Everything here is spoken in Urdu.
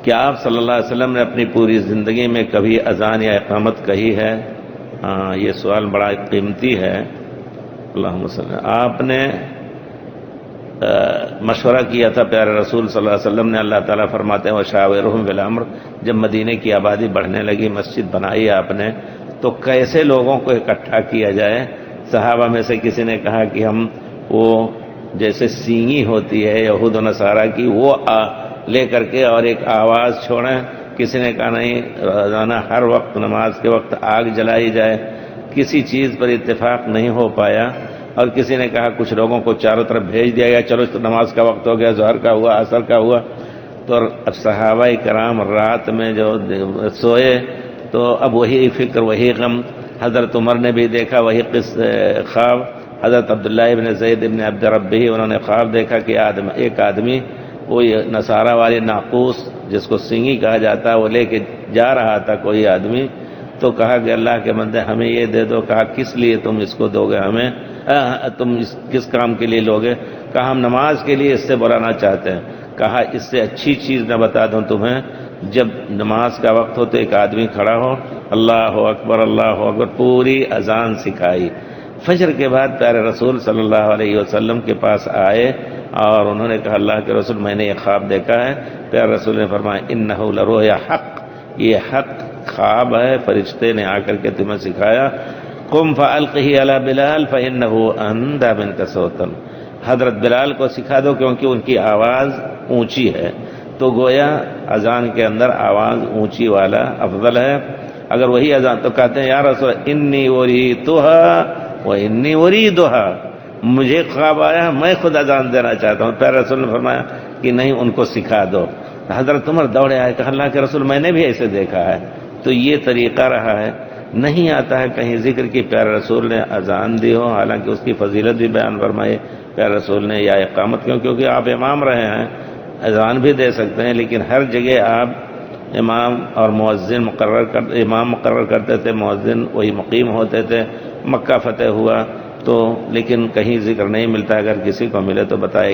کیا آپ صلی اللہ علیہ وسلم نے اپنی پوری زندگی میں کبھی اذان یا اقامت کہی ہے؟ ہاں، یہ سوال بڑا قیمتی ہے۔ اللہم صلی اللہ، آپ نے مشورہ کیا تھا پیارے رسول صلی اللہ علیہ وسلم نے، اللہ تعالیٰ فرماتے ہیں وَشَاوِرْهُمْ فِي الْأَمْرِ، جب مدینے کی آبادی بڑھنے لگی، مسجد بنائی آپ نے، تو کیسے لوگوں کو اکٹھا کیا جائے؟ صحابہ میں سے کسی نے کہا کہ ہم وہ جیسے سینگی ہوتی ہے یہود و نصارہ کی، وہ لے کر کے اور ایک آواز چھوڑیں۔ کسی نے کہا نہیں، روزانہ ہر وقت نماز کے وقت آگ جلائی جائے۔ کسی چیز پر اتفاق نہیں ہو پایا، اور کسی نے کہا کچھ لوگوں کو چاروں طرف بھیج دیا گیا، چلو نماز کا وقت ہو گیا، ظہر کا ہوا، عصر کا ہوا۔ تو اب صحابہ کرام رات میں جو سوئے تو اب وہی فکر، وہی غم۔ حضرت عمر نے بھی دیکھا وہی خواب، حضرت عبداللہ ابن زید ابن عبد ربہ انہوں نے خواب دیکھا کہ ایک آدمی وہ نصارہ والے ناقوس جس کو سینگی کہا جاتا ہے وہ لے کے جا رہا تھا کوئی آدمی، تو کہا کہ اللہ کے بندے ہمیں یہ دے دو۔ کہا کس لیے تم اس کو دو گے ہمیں؟ تم کس کام کے لیے لوگے؟ کہا ہم نماز کے لیے اس سے بلانا چاہتے ہیں۔ کہا اس سے اچھی چیز نہ بتا دوں تمہیں، جب نماز کا وقت ہو تو ایک آدمی کھڑا ہو، اللہ اکبر اللہ اکبر، پوری اذان سکھائی۔ فجر کے بعد پیارے رسول صلی اللہ علیہ وسلم کے پاس آئے اور انہوں نے کہا اللہ کے رسول میں نے یہ خواب دیکھا ہے۔ پیارے رسول نے فرمایا انہ لرؤیا حق، یہ حق خواب ہے، فرشتے نے آ کر کے تمہیں سکھایا۔ قم فالقہ علی بلال فانہ اندی منک صوتا، حضرت بلال کو سکھا دو کیونکہ ان کی آواز اونچی ہے۔ تو گویا اذان کے اندر آواز اونچی والا افضل ہے۔ اگر وہی اذان تو کہتے ہیں یا رسول انی اریدھا وانی اریدھا، مجھے خواب آیا میں خود اذان دینا چاہتا ہوں۔ پیارے رسول نے فرمایا کہ نہیں، ان کو سکھا دو۔ حضرت عمر دوڑے آئے، کہا اللہ کے رسول میں نے بھی ایسے دیکھا ہے۔ تو یہ طریقہ رہا ہے، نہیں آتا ہے کہیں ذکر کی پیارے رسول نے اذان دی ہو، حالانکہ اس کی فضیلت بھی بیان فرمائی پیارے رسول نے، یا اقامت کیونکہ آپ امام رہے ہیں، اذان بھی دے سکتے ہیں، لیکن ہر جگہ آپ امام اور مؤذن امام مقرر کرتے تھے، مؤذن وہی مقیم ہوتے تھے۔ مکہ فتح ہوا تو لیکن کہیں ذکر نہیں ملتا، اگر کسی کو ملے تو بتائے